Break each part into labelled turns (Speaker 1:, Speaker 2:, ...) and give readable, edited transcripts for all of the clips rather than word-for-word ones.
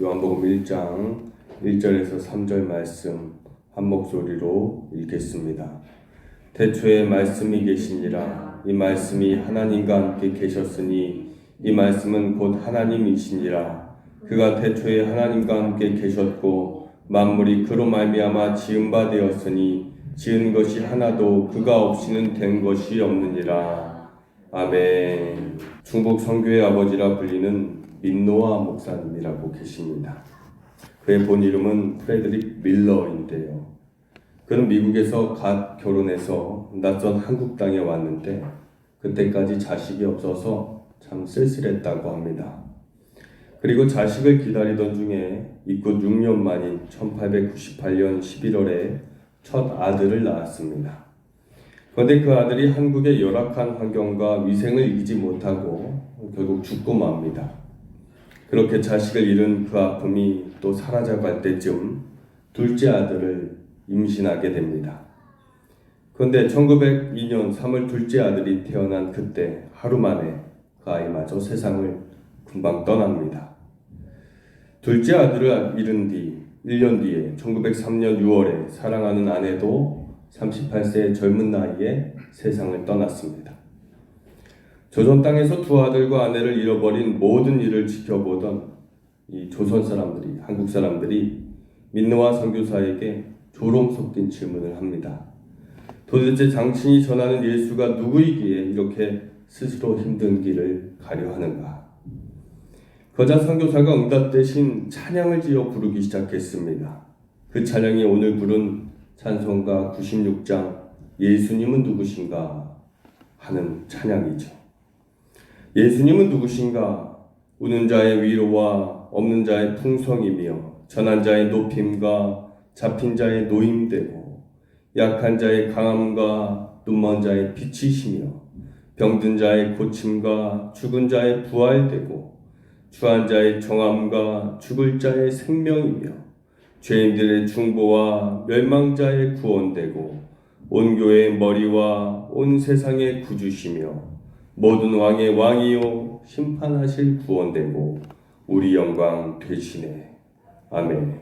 Speaker 1: 요한복음 1장 1절에서 3절 말씀 한 목소리로 읽겠습니다. 태초에 말씀이 계시니라. 이 말씀이 하나님과 함께 계셨으니 이 말씀은 곧 하나님이시니라. 그가 태초에 하나님과 함께 계셨고 만물이 그로 말미암아 지은 바 되었으니 지은 것이 하나도 그가 없이는 된 것이 없느니라. 아멘. 중국 선교의 아버지라 불리는 민노아 목사님이라고 계십니다. 그의 본 이름은 프레드릭 밀러인데요. 그는 미국에서 갓 결혼해서 낯선 한국 땅에 왔는데 그때까지 자식이 없어서 참 쓸쓸했다고 합니다. 그리고 자식을 기다리던 중에 입국 6년 만인 1898년 11월에 첫 아들을 낳았습니다. 그런데 그 아들이 한국의 열악한 환경과 위생을 이기지 못하고 결국 죽고 맙니다. 그렇게 자식을 잃은 그 아픔이 또 사라져갈 때쯤 둘째 아들을 임신하게 됩니다. 그런데 1902년 3월 둘째 아들이 태어난 그때 하루 만에 그 아이마저 세상을 금방 떠납니다. 둘째 아들을 잃은 뒤 1년 뒤에 1903년 6월에 사랑하는 아내도 38세의 젊은 나이에 세상을 떠났습니다. 조선 땅에서 두 아들과 아내를 잃어버린 모든 일을 지켜보던 이 조선 사람들이, 한국 사람들이 민노아 선교사에게 조롱 섞인 질문을 합니다. 도대체 당신이 전하는 예수가 누구이기에 이렇게 스스로 힘든 길을 가려 하는가? 그러자 선교사가 응답 대신 찬양을 지어 부르기 시작했습니다. 그 찬양이 오늘 부른 찬송가 96장 예수님은 누구신가 하는 찬양이죠. 예수님은 누구신가? 우는 자의 위로와 없는 자의 풍성이며 전한 자의 높임과 잡힌 자의 노임되고 약한 자의 강함과 눈먼 자의 빛이시며 병든 자의 고침과 죽은 자의 부활되고 추한 자의 정함과 죽을 자의 생명이며 죄인들의 중보와 멸망자의 구원되고 온 교회의 머리와 온 세상의 구주시며 모든 왕의 왕이요 심판하실 구원되고 우리 영광 되시네. 아멘.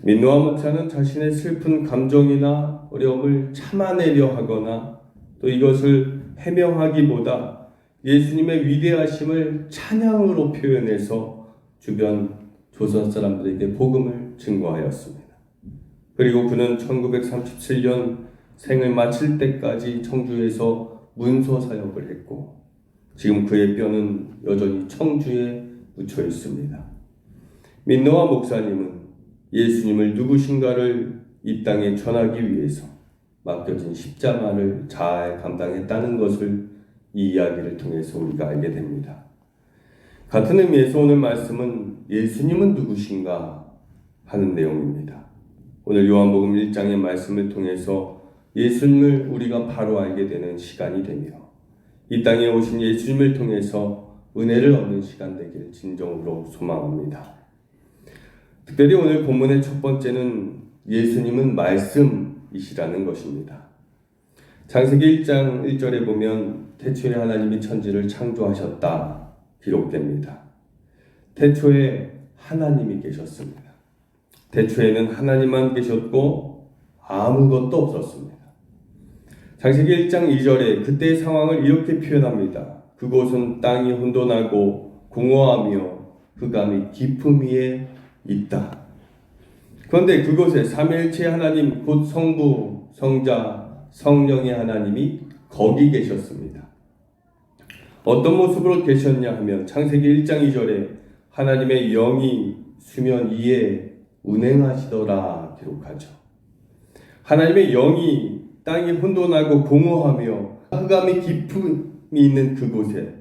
Speaker 1: 민노아 목사는 자신의 슬픈 감정이나 어려움을 참아내려 하거나 또 이것을 해명하기보다 예수님의 위대하심을 찬양으로 표현해서 주변 조선 사람들에게 복음을 증거하였습니다. 그리고 그는 1937년 생을 마칠 때까지 청주에서 문서 사역을 했고 지금 그의 뼈는 여전히 청주에 묻혀 있습니다. 민노아 목사님은 예수님을 누구신가를 이 땅에 전하기 위해서 맡겨진 십자가를 잘 감당했다는 것을 이 이야기를 통해서 우리가 알게 됩니다. 같은 의미에서 오늘 말씀은 예수님은 누구신가 하는 내용입니다. 오늘 요한복음 1장의 말씀을 통해서 예수님을 우리가 바로 알게 되는 시간이 되며 이 땅에 오신 예수님을 통해서 은혜를 얻는 시간 되기를 진정으로 소망합니다. 특별히 오늘 본문의 첫 번째는 예수님은 말씀이시라는 것입니다. 창세기 1장 1절에 보면 태초에 하나님이 천지를 창조하셨다 기록됩니다. 태초에 하나님이 계셨습니다. 태초에는 하나님만 계셨고 아무것도 없었습니다. 창세기 1장 2절에 그때의 상황을 이렇게 표현합니다. 그곳은 땅이 혼돈하고 공허하며 흑암이 깊음 위에 있다. 그런데 그곳에 삼위일체 하나님 곧 성부, 성자, 성령의 하나님이 거기 계셨습니다. 어떤 모습으로 계셨냐 하면 창세기 1장 2절에 하나님의 영이 수면 위에 운행하시더라 기록하죠. 하나님의 영이 땅이 혼돈하고 공허하며 흑암이 깊음이 있는 그곳에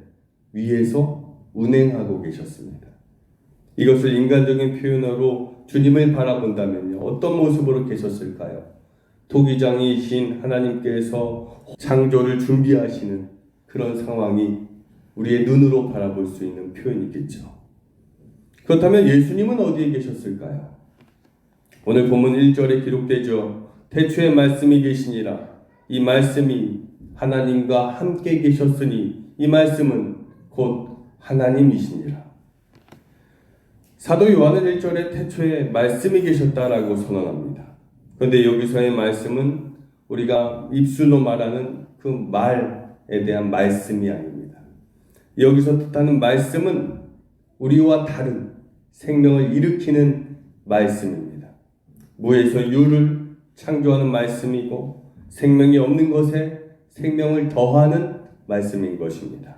Speaker 1: 위에서 운행하고 계셨습니다. 이것을 인간적인 표현으로 주님을 바라본다면요, 어떤 모습으로 계셨을까요? 토기장이신 하나님께서 창조를 준비하시는 그런 상황이 우리의 눈으로 바라볼 수 있는 표현이겠죠. 그렇다면 예수님은 어디에 계셨을까요? 오늘 본문 1절에 기록되죠. 태초에 말씀이 계시니라. 이 말씀이 하나님과 함께 계셨으니 이 말씀은 곧 하나님이시니라. 사도 요한은 1절에 태초에 말씀이 계셨다라고 선언합니다. 그런데 여기서의 말씀은 우리가 입술로 말하는 그 말에 대한 말씀이 아닙니다. 여기서 뜻하는 말씀은 우리와 다른 생명을 일으키는 말씀입니다. 무에서 유를 창조하는 말씀이고 생명이 없는 것에 생명을 더하는 말씀인 것입니다.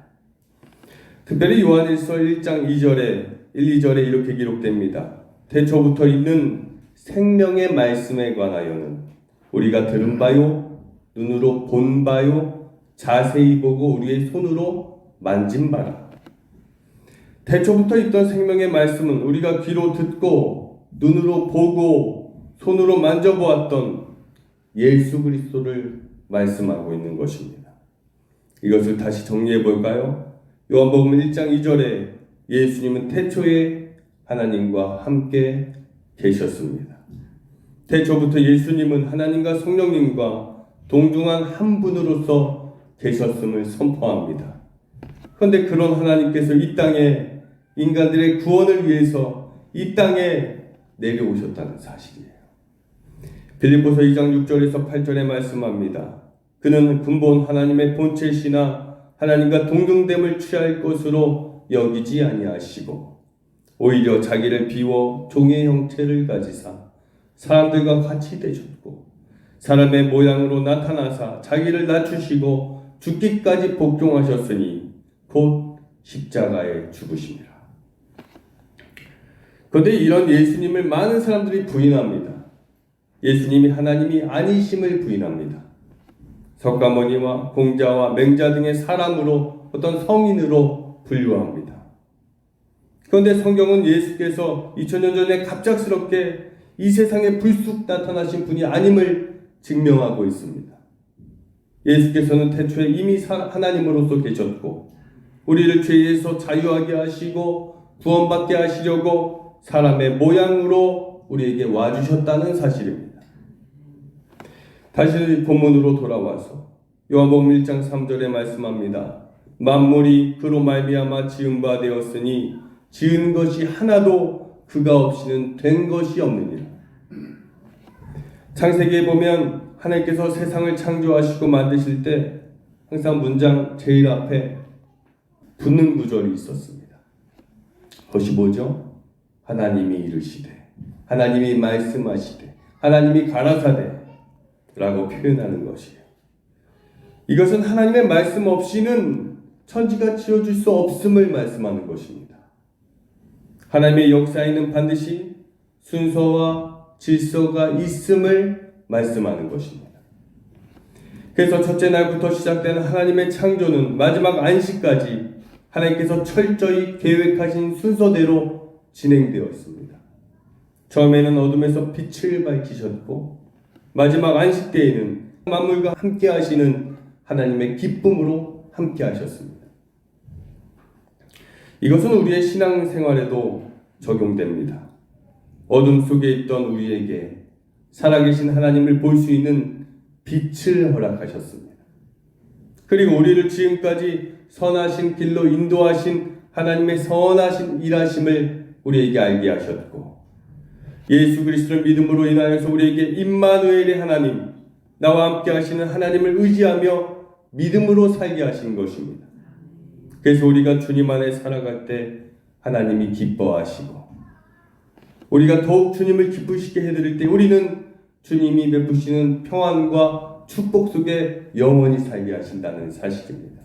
Speaker 1: 특별히 요한일서 1장 1, 2절에 이렇게 기록됩니다. 태초부터 있는 생명의 말씀에 관하여는 우리가 들은 바요, 눈으로 본 바요, 자세히 보고 우리의 손으로 만진 바라. 태초부터 있던 생명의 말씀은 우리가 귀로 듣고 눈으로 보고 손으로 만져보았던 예수 그리스도를 말씀하고 있는 것입니다. 이것을 다시 정리해 볼까요? 요한복음 1장 2절에 예수님은 태초에 하나님과 함께 계셨습니다. 태초부터 예수님은 하나님과 성령님과 동등한 한 분으로서 계셨음을 선포합니다. 그런데 그런 하나님께서 이 땅에 인간들의 구원을 위해서 이 땅에 내려오셨다는 사실이에요. 빌립보서 2장 6절에서 8절에 말씀합니다. 그는 근본 하나님의 본체시나 하나님과 동등됨을 취할 것으로 여기지 아니하시고 오히려 자기를 비워 종의 형체를 가지사 사람들과 같이 되셨고 사람의 모양으로 나타나사 자기를 낮추시고 죽기까지 복종하셨으니 곧 십자가에 죽으심이라. 그런데 이런 예수님을 많은 사람들이 부인합니다. 예수님이 하나님이 아니심을 부인합니다. 석가모니와 공자와 맹자 등의 사람으로 어떤 성인으로 분류합니다. 그런데 성경은 예수께서 2000년 전에 갑작스럽게 이 세상에 불쑥 나타나신 분이 아님을 증명하고 있습니다. 예수께서는 태초에 이미 하나님으로서 계셨고 우리를 죄에서 자유하게 하시고 구원받게 하시려고 사람의 모양으로 우리에게 와주셨다는 사실입니다. 다시 본문으로 돌아와서 요한복음 1장 3절에 말씀합니다. 만물이 그로 말미암아 지은 바 되었으니 지은 것이 하나도 그가 없이는 된 것이 없느니라. 창세기에 보면 하나님께서 세상을 창조하시고 만드실 때 항상 문장 제일 앞에 붙는 구절이 있었습니다. 그것이 뭐죠? 하나님이 이르시되, 하나님이 말씀하시되, 하나님이 가라사대 라고 표현하는 것이에요. 이것은 하나님의 말씀 없이는 천지가 지어질 수 없음을 말씀하는 것입니다. 하나님의 역사에는 반드시 순서와 질서가 있음을 말씀하는 것입니다. 그래서 첫째 날부터 시작되는 하나님의 창조는 마지막 안식까지 하나님께서 철저히 계획하신 순서대로 진행되었습니다. 처음에는 어둠에서 빛을 밝히셨고 마지막 안식 때에는 만물과 함께 하시는 하나님의 기쁨으로 함께 하셨습니다. 이것은 우리의 신앙생활에도 적용됩니다. 어둠 속에 있던 우리에게 살아계신 하나님을 볼 수 있는 빛을 허락하셨습니다. 그리고 우리를 지금까지 선하신 길로 인도하신 하나님의 선하신 일하심을 우리에게 알게 하셨고 예수 그리스도를 믿음으로 인하여서 우리에게 임마누엘의 하나님, 나와 함께 하시는 하나님을 의지하며 믿음으로 살게 하신 것입니다. 그래서 우리가 주님 안에 살아갈 때 하나님이 기뻐하시고 우리가 더욱 주님을 기쁘시게 해드릴 때 우리는 주님이 베푸시는 평안과 축복 속에 영원히 살게 하신다는 사실입니다.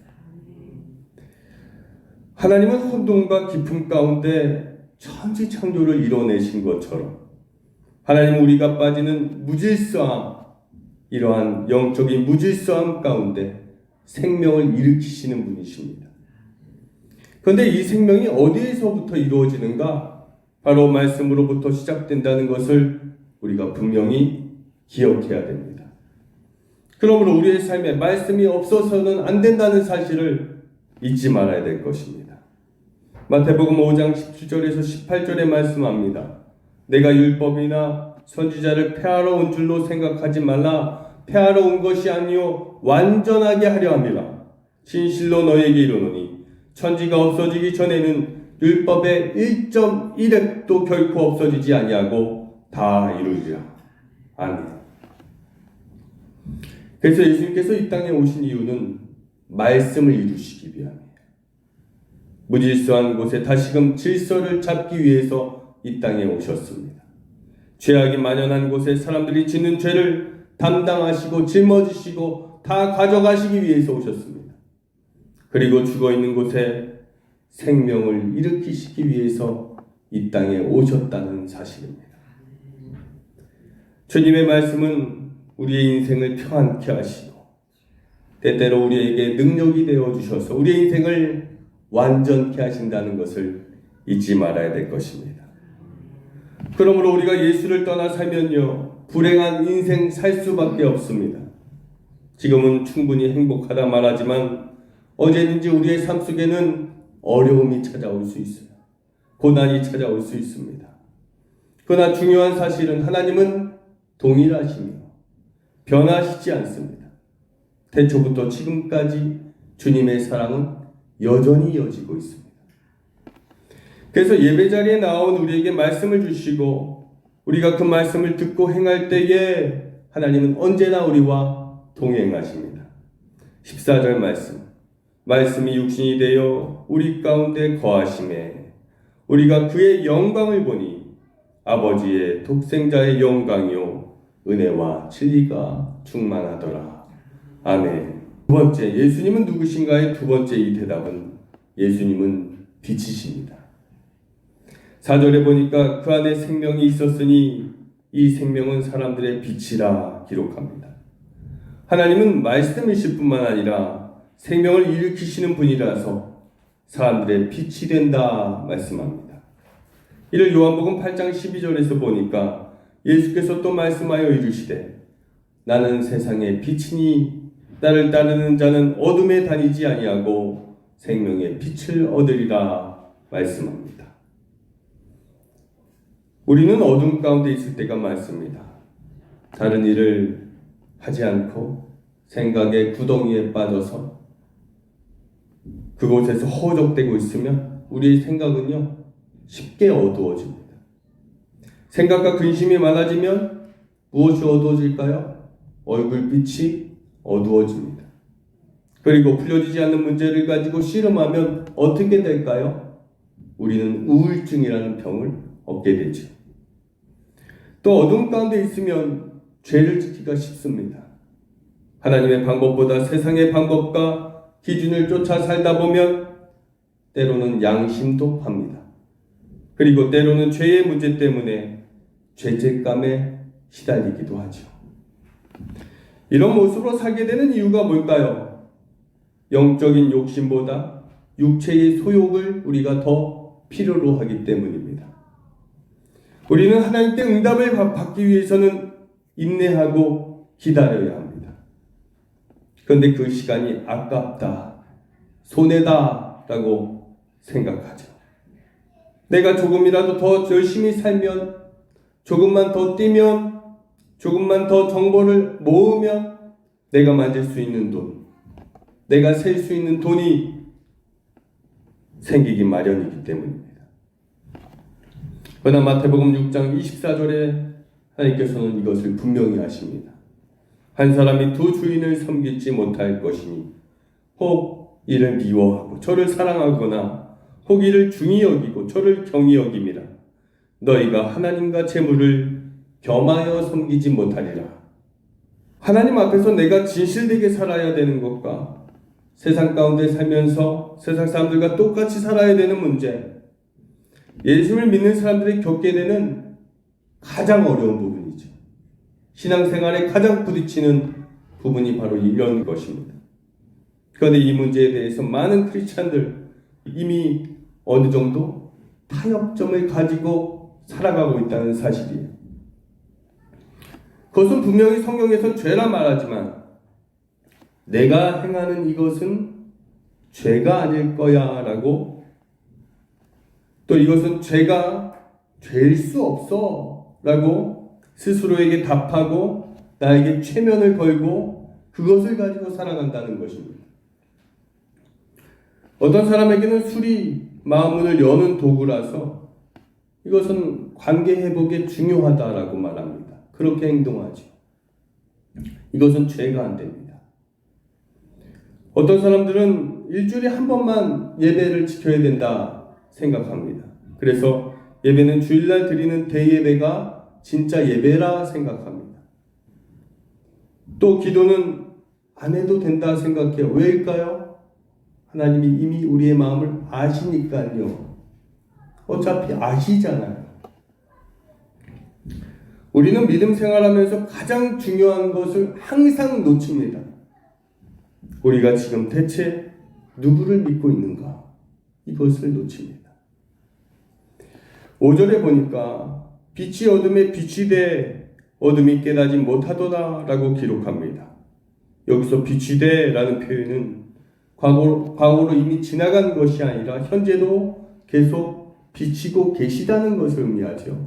Speaker 1: 하나님은 혼돈과 기쁨 가운데 천지 창조를 이뤄내신 것처럼 하나님은 우리가 빠지는 무질서함, 이러한 영적인 무질서함 가운데 생명을 일으키시는 분이십니다. 그런데 이 생명이 어디에서부터 이루어지는가? 바로 말씀으로부터 시작된다는 것을 우리가 분명히 기억해야 됩니다. 그러므로 우리의 삶에 말씀이 없어서는 안 된다는 사실을 잊지 말아야 될 것입니다. 마태복음 5장 17절에서 18절에 말씀합니다. 내가 율법이나 선지자를 폐하러 온 줄로 생각하지 말라. 폐하러 온 것이 아니요 완전하게 하려 함이라. 진실로 너희에게 이르노니 천지가 없어지기 전에는 율법의 1.1획도 결코 없어지지 아니하고 다 이루리라. 아멘. 그래서 예수님께서 이 땅에 오신 이유는 말씀을 이루시기 위함이에요. 무질서한 곳에 다시금 질서를 잡기 위해서 이 땅에 오셨습니다. 죄악이 만연한 곳에 사람들이 짓는 죄를 담당하시고 짊어지시고 다 가져가시기 위해서 오셨습니다. 그리고 죽어있는 곳에 생명을 일으키시기 위해서 이 땅에 오셨다는 사실입니다. 주님의 말씀은 우리의 인생을 평안케 하시고 때때로 우리에게 능력이 되어주셔서 우리의 인생을 완전케 하신다는 것을 잊지 말아야 될 것입니다. 그러므로 우리가 예수를 떠나 살면요, 불행한 인생 살 수밖에 없습니다. 지금은 충분히 행복하다 말하지만 언제든지 우리의 삶 속에는 어려움이 찾아올 수 있어요. 고난이 찾아올 수 있습니다. 그러나 중요한 사실은 하나님은 동일하시며 변하시지 않습니다. 태초부터 지금까지 주님의 사랑은 여전히 이어지고 있습니다. 그래서 예배 자리에 나온 우리에게 말씀을 주시고 우리가 그 말씀을 듣고 행할 때에 하나님은 언제나 우리와 동행하십니다. 14절 말씀이 육신이 되어 우리 가운데 거하심에 우리가 그의 영광을 보니 아버지의 독생자의 영광이요 은혜와 진리가 충만하더라. 아멘. 두 번째, 예수님은 누구신가의 두 번째 이 대답은 예수님은 빛이십니다. 4절에 보니까 그 안에 생명이 있었으니 이 생명은 사람들의 빛이라 기록합니다. 하나님은 말씀이실 뿐만 아니라 생명을 일으키시는 분이라서 사람들의 빛이 된다 말씀합니다. 이를 요한복음 8장 12절에서 보니까 예수께서 또 말씀하여 이르시되 나는 세상의 빛이니 나를 따르는 자는 어둠에 다니지 아니하고 생명의 빛을 얻으리라 말씀합니다. 우리는 어둠 가운데 있을 때가 많습니다. 다른 일을 하지 않고 생각의 구덩이에 빠져서 그곳에서 허우적대고 있으면 우리의 생각은요 쉽게 어두워집니다. 생각과 근심이 많아지면 무엇이 어두워질까요? 얼굴빛이 어두워집니다. 그리고 풀려지지 않는 문제를 가지고 씨름하면 어떻게 될까요? 우리는 우울증이라는 병을 얻게 되죠. 또 어둠 가운데 있으면 죄를 짓기가 쉽습니다. 하나님의 방법보다 세상의 방법과 기준을 쫓아 살다 보면 때로는 양심도 팝니다. 그리고 때로는 죄의 문제 때문에 죄책감에 시달리기도 하죠. 이런 모습으로 살게 되는 이유가 뭘까요? 영적인 욕심보다 육체의 소욕을 우리가 더 필요로 하기 때문입니다. 우리는 하나님께 응답을 받기 위해서는 인내하고 기다려야 합니다. 그런데 그 시간이 아깝다, 손해다 라고 생각하죠. 내가 조금이라도 더 열심히 살면, 조금만 더 뛰면, 조금만 더 정보를 모으면 내가 만질 수 있는 돈, 내가 셀 수 있는 돈이 생기기 마련이기 때문입니다. 그러나 마태복음 6장 24절에 하나님께서는 이것을 분명히 하십니다. 한 사람이 두 주인을 섬기지 못할 것이니 혹 이를 미워하고 저를 사랑하거나 혹 이를 중히 여기고 저를 경히 여김이라. 너희가 하나님과 재물을 겸하여 섬기지 못하리라. 하나님 앞에서 내가 진실되게 살아야 되는 것과 세상 가운데 살면서 세상 사람들과 똑같이 살아야 되는 문제, 예수를 믿는 사람들이 겪게 되는 가장 어려운 부분이죠. 신앙생활에 가장 부딪히는 부분이 바로 이런 것입니다. 그런데 이 문제에 대해서 많은 크리스찬들 이미 어느 정도 타협점을 가지고 살아가고 있다는 사실이에요. 그것은 분명히 성경에선 죄라 말하지만 내가 행하는 이것은 죄가 아닐 거야 라고, 또 이것은 죄가 될 수 없어 라고 스스로에게 답하고 나에게 최면을 걸고 그것을 가지고 살아간다는 것입니다. 어떤 사람에게는 술이 마음문을 여는 도구라서 이것은 관계 회복에 중요하다라고 말합니다. 그렇게 행동하죠. 이것은 죄가 안 됩니다. 어떤 사람들은 일주일에 한 번만 예배를 지켜야 된다 생각합니다. 그래서 예배는 주일날 드리는 대예배가 진짜 예배라 생각합니다. 또 기도는 안 해도 된다 생각해요. 왜일까요? 하나님이 이미 우리의 마음을 아시니까요. 어차피 아시잖아요. 우리는 믿음 생활하면서 가장 중요한 것을 항상 놓칩니다. 우리가 지금 대체 누구를 믿고 있는가? 이것을 놓칩니다. 5절에 보니까 빛이 어둠에 빛이 돼 어둠이 깨닫지 못하도다 라고 기록합니다. 여기서 빛이 돼 라는 표현은 과거로 이미 지나간 것이 아니라 현재도 계속 비치고 계시다는 것을 의미하죠.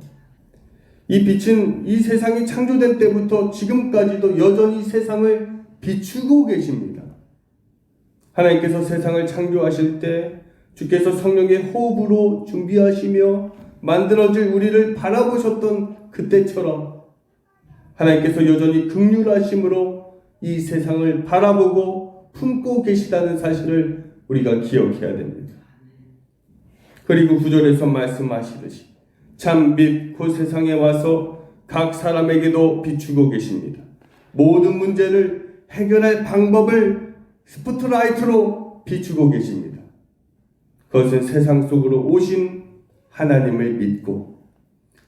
Speaker 1: 이 빛은 이 세상이 창조된 때부터 지금까지도 여전히 세상을 비추고 계십니다. 하나님께서 세상을 창조하실 때 주께서 성령의 호흡으로 준비하시며 만들어질 우리를 바라보셨던 그때처럼 하나님께서 여전히 긍휼하심으로 이 세상을 바라보고 품고 계시다는 사실을 우리가 기억해야 됩니다. 그리고 9절에서 말씀하시듯이 참 빛 그 세상에 와서 각 사람에게도 비추고 계십니다. 모든 문제를 해결할 방법을 스포트라이트로 비추고 계십니다. 그것은 세상 속으로 오신 하나님을 믿고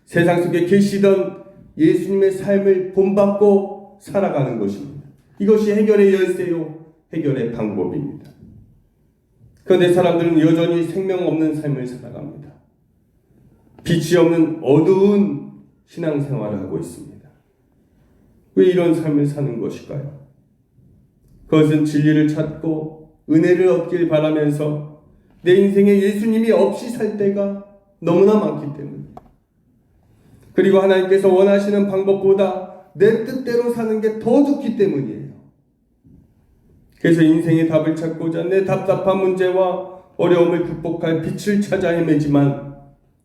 Speaker 1: 세상 속에 계시던 예수님의 삶을 본받고 살아가는 것입니다. 이것이 해결의 열쇠요, 해결의 방법입니다. 그런데 사람들은 여전히 생명 없는 삶을 살아갑니다. 빛이 없는 어두운 신앙생활을 하고 있습니다. 왜 이런 삶을 사는 것일까요? 그것은 진리를 찾고 은혜를 얻길 바라면서 내 인생에 예수님이 없이 살 때가 너무나 많기 때문입니다. 그리고 하나님께서 원하시는 방법보다 내 뜻대로 사는 게 더 좋기 때문이에요. 그래서 인생의 답을 찾고자 내 답답한 문제와 어려움을 극복할 빛을 찾아 헤매지만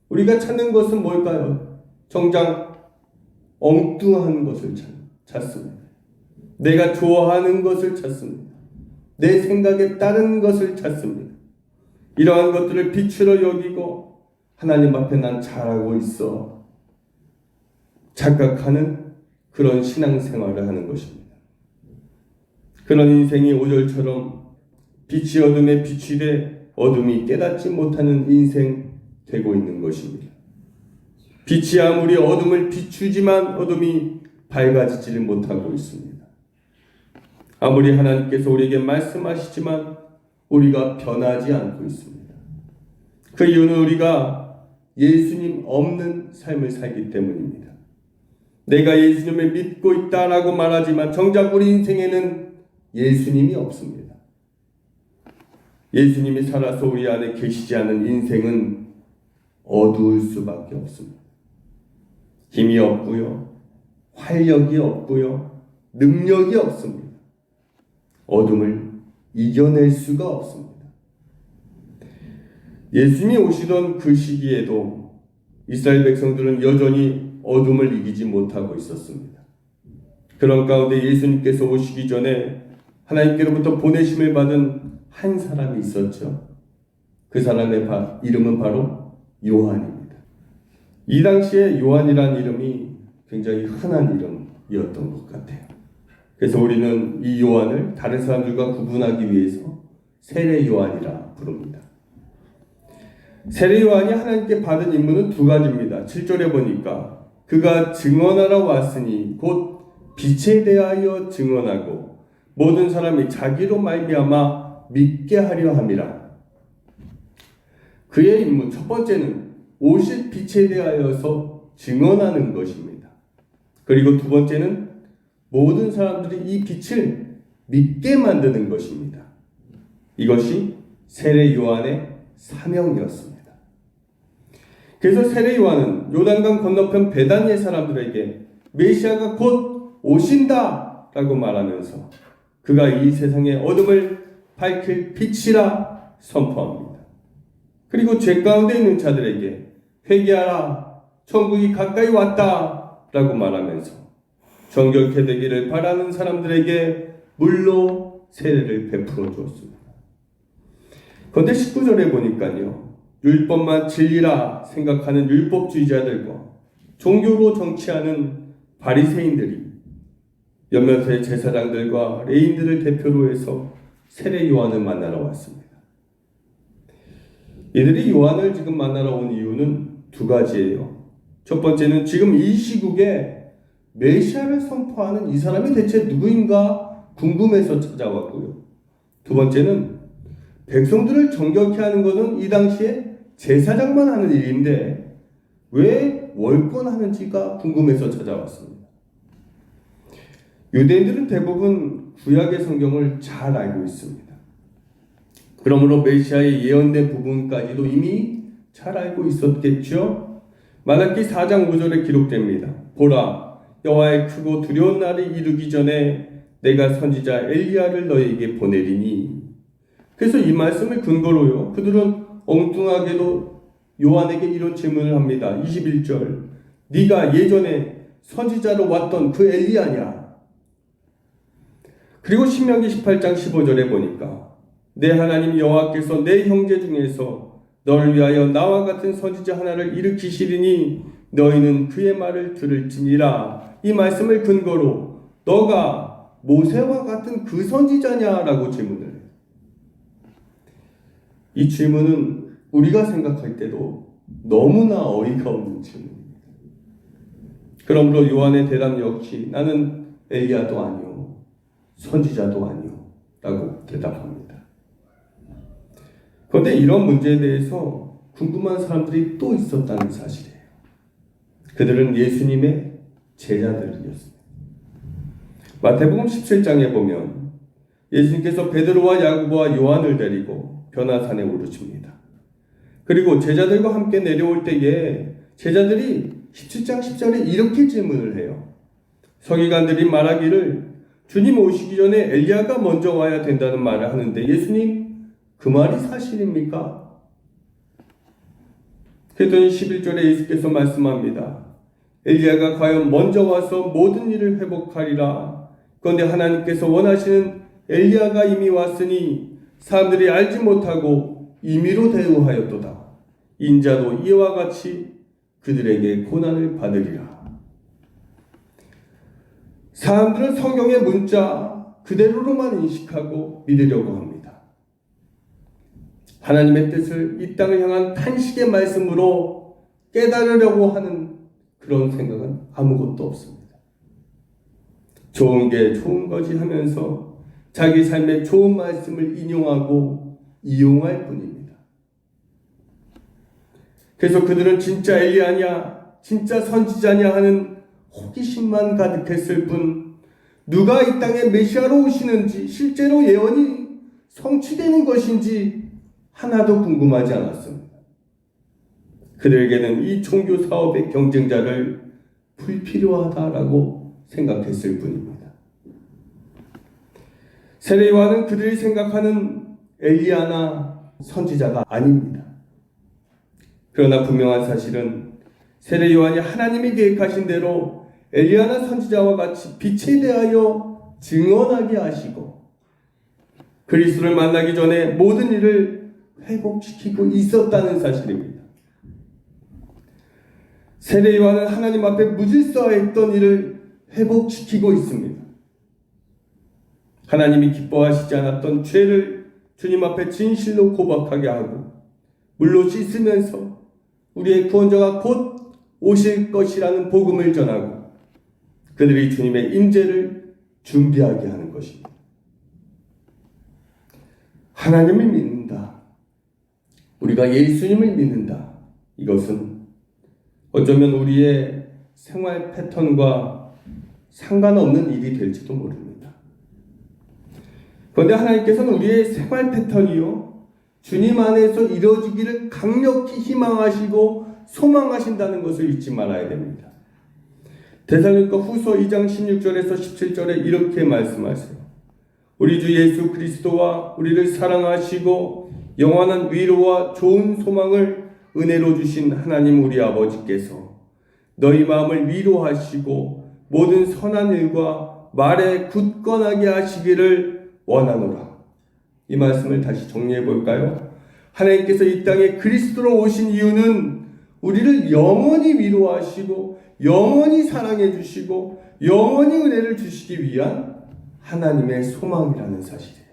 Speaker 1: 우리가 찾는 것은 뭘까요? 정작 엉뚱한 것을 찾습니다. 내가 좋아하는 것을 찾습니다. 내 생각에 따른 것을 찾습니다. 이러한 것들을 빛으로 여기고 하나님 앞에 난 잘하고 있어 착각하는 그런 신앙생활을 하는 것입니다. 그런 인생이 5절처럼 빛이 어둠에 빛이 돼 어둠이 깨닫지 못하는 인생 되고 있는 것입니다. 빛이 아무리 어둠을 비추지만 어둠이 밝아지지를 못하고 있습니다. 아무리 하나님께서 우리에게 말씀하시지만 우리가 변하지 않고 있습니다. 그 이유는 우리가 예수님 없는 삶을 살기 때문입니다. 내가 예수님을 믿고 있다라고 말하지만 정작 우리 인생에는 예수님이 없습니다. 예수님이 살아서 우리 안에 계시지 않은 인생은 어두울 수밖에 없습니다. 힘이 없고요, 활력이 없고요, 능력이 없습니다. 어둠을 이겨낼 수가 없습니다. 예수님이 오시던 그 시기에도 이스라엘 백성들은 여전히 어둠을 이기지 못하고 있었습니다. 그런 가운데 예수님께서 오시기 전에 하나님께로부터 보내심을 받은 한 사람이 있었죠. 그 사람의 이름은 바로 요한입니다. 이 당시에 요한이라는 이름이 굉장히 흔한 이름이었던 것 같아요. 그래서 우리는 이 요한을 다른 사람들과 구분하기 위해서 세례 요한이라 부릅니다. 세례 요한이 하나님께 받은 임무는 두 가지입니다. 7절에 보니까 그가 증언하러 왔으니 곧 빛에 대하여 증언하고 모든 사람이 자기로 말미암아 믿게 하려 함이라. 그의 임무 첫 번째는 오실 빛에 대하여서 증언하는 것입니다. 그리고 두 번째는 모든 사람들이 이 빛을 믿게 만드는 것입니다. 이것이 세례 요한의 사명이었습니다. 그래서 세례 요한은 요단강 건너편 베다니의 사람들에게 메시아가 곧 오신다 라고 말하면서 그가 이 세상의 어둠을 밝힐 빛이라 선포합니다. 그리고 죄 가운데 있는 자들에게 회개하라, 천국이 가까이 왔다 라고 말하면서 정결케 되기를 바라는 사람들에게 물로 세례를 베풀어 주었습니다. 그런데 19절에 보니까요, 율법만 진리라 생각하는 율법주의자들과 종교로 정치하는 바리새인들이 몇몇의 제사장들과 레인들을 대표로 해서 세례 요한을 만나러 왔습니다. 이들이 요한을 지금 만나러 온 이유는 두 가지예요. 첫 번째는 지금 이 시국에 메시아를 선포하는 이 사람이 대체 누구인가 궁금해서 찾아왔고요. 두 번째는 백성들을 정결케 하는 것은 이 당시에 제사장만 하는 일인데 왜 월권하는지가 궁금해서 찾아왔습니다. 유대인들은 대부분 구약의 성경을 잘 알고 있습니다. 그러므로 메시아의 예언된 부분까지도 이미 잘 알고 있었겠죠. 말라기 4장 5절에 기록됩니다. 보라, 여호와의 크고 두려운 날이 이르기 전에 내가 선지자 엘리야를 너에게 보내리니. 그래서 이 말씀을 근거로요, 그들은 엉뚱하게도 요한에게 이런 질문을 합니다. 21절, 네가 예전에 선지자로 왔던 그 엘리야냐? 그리고 신명기 18장 15절에 보니까 내 하나님 여호와께서 내 형제 중에서 너를 위하여 나와 같은 선지자 하나를 일으키시리니 너희는 그의 말을 들을지니라. 이 말씀을 근거로 너가 모세와 같은 그 선지자냐라고 질문을 해요. 이 질문은 우리가 생각할 때도 너무나 어이가 없는 질문입니다. 그러므로 요한의 대답 역시 나는 엘리야도 아니요 선지자도 아니요 라고 대답합니다. 그런데 이런 문제에 대해서 궁금한 사람들이 또 있었다는 사실이에요. 그들은 예수님의 제자들이었습니다. 마태복음 17장에 보면 예수님께서 베드로와 야고보와 요한을 데리고 변화산에 오르십니다. 그리고 제자들과 함께 내려올 때에 제자들이 17장 10절에 이렇게 질문을 해요. 서기관들이 말하기를 주님 오시기 전에 엘리야가 먼저 와야 된다는 말을 하는데 예수님 그 말이 사실입니까? 그랬더니 11절에 예수께서 말씀합니다. 엘리야가 과연 먼저 와서 모든 일을 회복하리라. 그런데 하나님께서 원하시는 엘리야가 이미 왔으니 사람들이 알지 못하고 임의로 대우하였도다. 인자도 이와 같이 그들에게 고난을 받으리라. 사람들은 성경의 문자 그대로로만 인식하고 믿으려고 합니다. 하나님의 뜻을 이 땅을 향한 탄식의 말씀으로 깨달으려고 하는 그런 생각은 아무것도 없습니다. 좋은 게 좋은 거지 하면서 자기 삶의 좋은 말씀을 인용하고 이용할 뿐입니다. 그래서 그들은 진짜 엘리야냐, 진짜 선지자냐 하는 호기심만 가득했을 뿐 누가 이 땅에 메시아로 오시는지 실제로 예언이 성취되는 것인지 하나도 궁금하지 않았습니다. 그들에게는 이 종교 사업의 경쟁자를 불필요하다라고 생각했을 뿐입니다. 세례 요한은 그들이 생각하는 엘리야나 선지자가 아닙니다. 그러나 분명한 사실은 세례 요한이 하나님이 계획하신 대로 엘리야나 선지자와 같이 빛에 대하여 증언하게 하시고 그리스도를 만나기 전에 모든 일을 회복시키고 있었다는 사실입니다. 세례 요한은 하나님 앞에 무질서했던 일을 회복시키고 있습니다. 하나님이 기뻐하시지 않았던 죄를 주님 앞에 진실로 고백하게 하고 물로 씻으면서 우리의 구원자가 곧 오실 것이라는 복음을 전하고 그들이 주님의 임재를 준비하게 하는 것입니다. 하나님을 믿는다. 우리가 예수님을 믿는다. 이것은 어쩌면 우리의 생활 패턴과 상관없는 일이 될지도 모릅니다. 그런데 하나님께서는 우리의 생활 패턴이요 주님 안에서 이루어지기를 강력히 희망하시고 소망하신다는 것을 잊지 말아야 됩니다. 데살로니가 후서 2장 16절에서 17절에 이렇게 말씀하세요. 우리 주 예수 그리스도와 우리를 사랑하시고 영원한 위로와 좋은 소망을 은혜로 주신 하나님 우리 아버지께서 너희 마음을 위로하시고 모든 선한 일과 말에 굳건하게 하시기를 원하노라. 이 말씀을 다시 정리해 볼까요? 하나님께서 이 땅에 그리스도로 오신 이유는 우리를 영원히 위로하시고 영원히 사랑해 주시고 영원히 은혜를 주시기 위한 하나님의 소망이라는 사실이에요.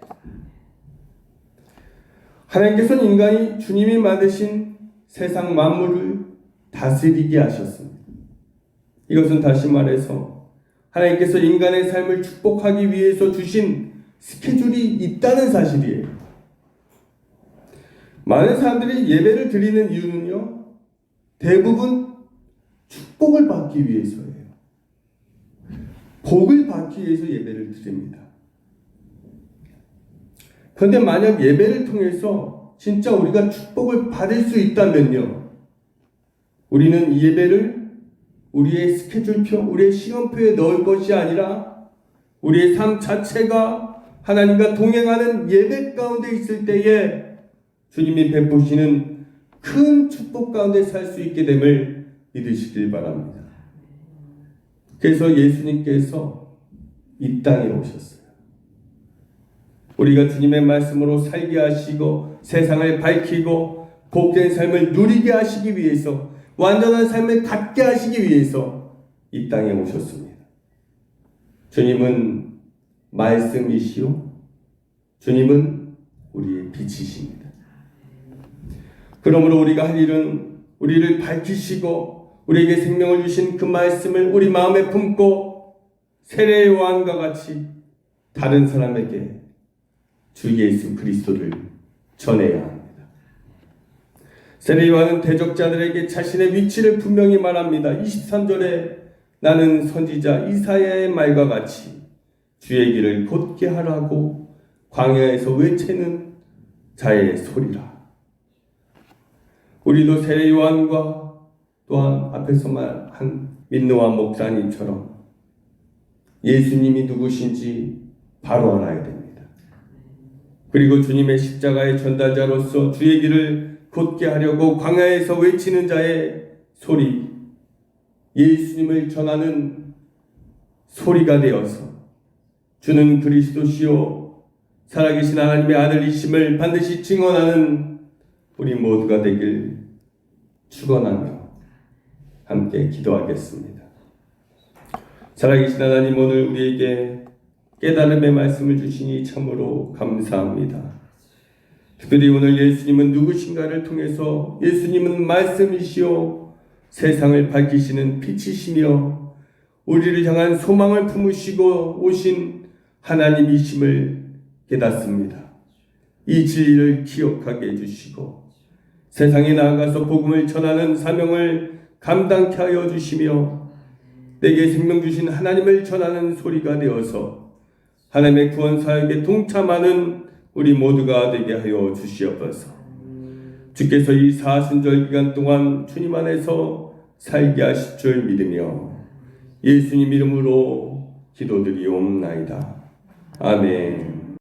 Speaker 1: 하나님께서는 인간이 주님이 만드신 세상 만물을 다스리게 하셨습니다. 이것은 다시 말해서 하나님께서 인간의 삶을 축복하기 위해서 주신 스케줄이 있다는 사실이에요. 많은 사람들이 예배를 드리는 이유는요, 대부분 축복을 받기 위해서예요. 복을 받기 위해서 예배를 드립니다. 그런데 만약 예배를 통해서 진짜 우리가 축복을 받을 수 있다면요, 우리는 이 예배를 우리의 스케줄표, 우리의 시간표에 넣을 것이 아니라 우리의 삶 자체가 하나님과 동행하는 예배 가운데 있을 때에 주님이 베푸시는 큰 축복 가운데 살 수 있게 됨을 믿으시길 바랍니다. 그래서 예수님께서 이 땅에 오셨어요. 우리가 주님의 말씀으로 살게 하시고 세상을 밝히고 복된 삶을 누리게 하시기 위해서, 완전한 삶을 갖게 하시기 위해서 이 땅에 오셨습니다. 주님은 말씀이시요, 주님은 우리의 빛이십니다. 그러므로 우리가 할 일은 우리를 밝히시고 우리에게 생명을 주신 그 말씀을 우리 마음에 품고 세례 요한과 같이 다른 사람에게 주 예수 그리스도를 전해야 합니다. 세례 요한은 대적자들에게 자신의 위치를 분명히 말합니다. 23절에 나는 선지자 이사야의 말과 같이 주의 길을 곧게 하라고 광야에서 외치는 자의 소리라. 우리도 세례 요한과 또한 앞에서 말한 민노아 목사님처럼 예수님이 누구신지 바로 알아야 됩니다. 그리고 주님의 십자가의 전달자로서 주의 길을 곧게 하려고 광야에서 외치는 자의 소리, 예수님을 전하는 소리가 되어서 주는 그리스도시요 살아계신 하나님의 아들이심을 반드시 증언하는 우리 모두가 되길 축원하며 함께 기도하겠습니다. 살아계신 하나님, 오늘 우리에게 깨달음의 말씀을 주시니 참으로 감사합니다. 특별히 오늘 예수님은 누구신가를 통해서 예수님은 말씀이시요 세상을 밝히시는 빛이시며 우리를 향한 소망을 품으시고 오신 하나님이심을 깨닫습니다. 이 진리를 기억하게 해주시고 세상에 나아가서 복음을 전하는 사명을 감당케 하여 주시며 내게 생명 주신 하나님을 전하는 소리가 되어서 하나님의 구원 사역에 동참하는 우리 모두가 되게 하여 주시옵소서. 주께서 이 사순절 기간 동안 주님 안에서 살게 하실 줄 믿으며 예수님 이름으로 기도드리옵나이다. 아멘.